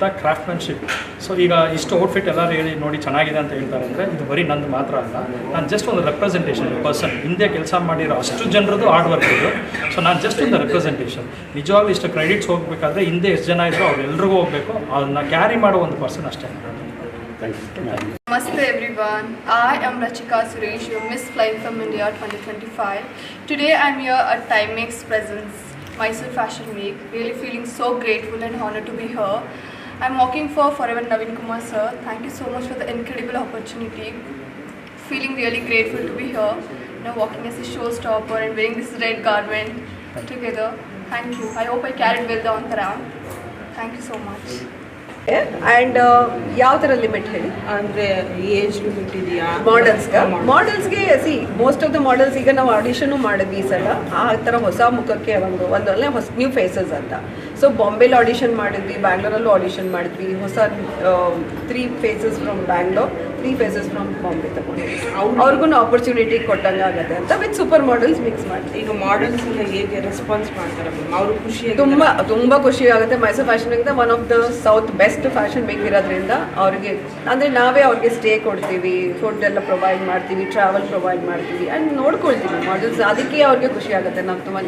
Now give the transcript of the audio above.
With a ಕ್ರಾಫ್ಟ್ಮನ್ಶಿಪ್. So ಈಗ ಇಷ್ಟು outfit ಎಲ್ಲರೂ ಹೇಳಿ ನೋಡಿ ಚೆನ್ನಾಗಿದೆ ಅಂತ ಹೇಳ್ತಾರೆ ಅಂದರೆ ಇದು ಬರೀ ನಂದು ಮಾತ್ರ ಅಲ್ಲ, ನಾನು ಜಸ್ಟ್ ಒಂದು ರೆಪ್ರೆಸೆಂಟೇಷನ್ ಪರ್ಸನ್. ಹಿಂದೆ ಕೆಲಸ ಮಾಡಿರೋ ಅಷ್ಟು ಜನರದ್ದು ಹಾರ್ಡ್ ವರ್ಕ್ ಇದು. ಸೊ ನಾನು ಜಸ್ಟ್ ಒಂದು ರೆಪ್ರೆಸೆಂಟೇಷನ್. ನಿಜವಾಗ್ಲೂ ಇಷ್ಟು ಕ್ರೆಡಿಟ್ಸ್ ಹೋಗಬೇಕಾದ್ರೆ ಹಿಂದೆ ಎಷ್ಟು ಜನ ಇದ್ದರೂ ಅವ್ರೆಲ್ರಿಗೂ ಹೋಗಬೇಕು, ಅದನ್ನ ಕ್ಯಾರಿ ಮಾಡೋ ಒಂದು ಪರ್ಸನ್ ಅಷ್ಟೇ. Namaste everyone, I am Rachika Suresh, your Miss Flying from India 2025. Today I am here at Timex Presents Mysore Fashion Week. Really feeling so grateful and honored to be here. I am working for Forever Naveen Kumar sir. Thank you so much for the incredible opportunity. Feeling really grateful to be here. Walking as a showstopper and wearing this red garment together. Thank you. I hope I carried well the Antaram. Thank you so much. And ಯಾವ ಥರ limit ಹೇಳಿ ಅಂದರೆ age limit ಇದೆಯಾ ಮಾಡೆಲ್ಸ್ಗೆ see most of the models ಈಗ ನಾವು audition ಮಾಡಿದ್ವಿ ಈ ಸಲ ಆ ಥರ ಹೊಸ ಮುಖಕ್ಕೆ ಒಂದೊಳ್ಳೆ ಹೊಸ ನ್ಯೂ ಫೇಸಸ್ ಅಂತ. ಸೊ ಬಾಂಬೆಲಿ ಆಡಿಷನ್ ಮಾಡಿದ್ವಿ, ಬ್ಯಾಂಗ್ಳೂರಲ್ಲೂ ಆಡಿಷನ್ ಮಾಡಿದ್ವಿ, ಹೊಸ 3 faces from Bangalore, 3 faces from Bombay ತಗೊಂಡಿದ್ವಿ. ಅವ್ರಿಗೂ ಆಪರ್ಚುನಿಟಿ ಕೊಟ್ಟಂಗೆ ಆಗುತ್ತೆ ಅಂತ ವಿತ್ ಸೂಪರ್ ಮಾಡೆಲ್ಸ್ ಮಿಕ್ಸ್ ಮಾಡ್ತೀವಿ. ಈಗ ಮಾಡೆಲ್ಸ್ ಎಲ್ಲ ಹೇಗೆ ರೆಸ್ಪಾನ್ಸ್ ಮಾಡ್ತಾರೆ ಅವರು ಖುಷಿ ತುಂಬ ಖುಷಿ ಆಗುತ್ತೆ. ಮೈಸೂರು ಫ್ಯಾಷನ್ ಇಂದ one of the south best fashion week ಇರೋದ್ರಿಂದ ಅವ್ರಿಗೆ ಅಂದರೆ ನಾವೇ ಅವ್ರಿಗೆ ಸ್ಟೇ ಕೊಡ್ತೀವಿ, ಫುಡ್ ಎಲ್ಲ ಪ್ರೊವೈಡ್ ಮಾಡ್ತೀವಿ, ಟ್ರಾವೆಲ್ ಪ್ರೊವೈಡ್ ಮಾಡ್ತೀವಿ ಆ್ಯಂಡ್ ನೋಡ್ಕೊಳ್ತೀವಿ ಮಾಡೆಲ್ಸ್. ಅದಕ್ಕೆ ಅವ್ರಿಗೆ ಖುಷಿ ಆಗುತ್ತೆ ನಾವು ತುಂಬ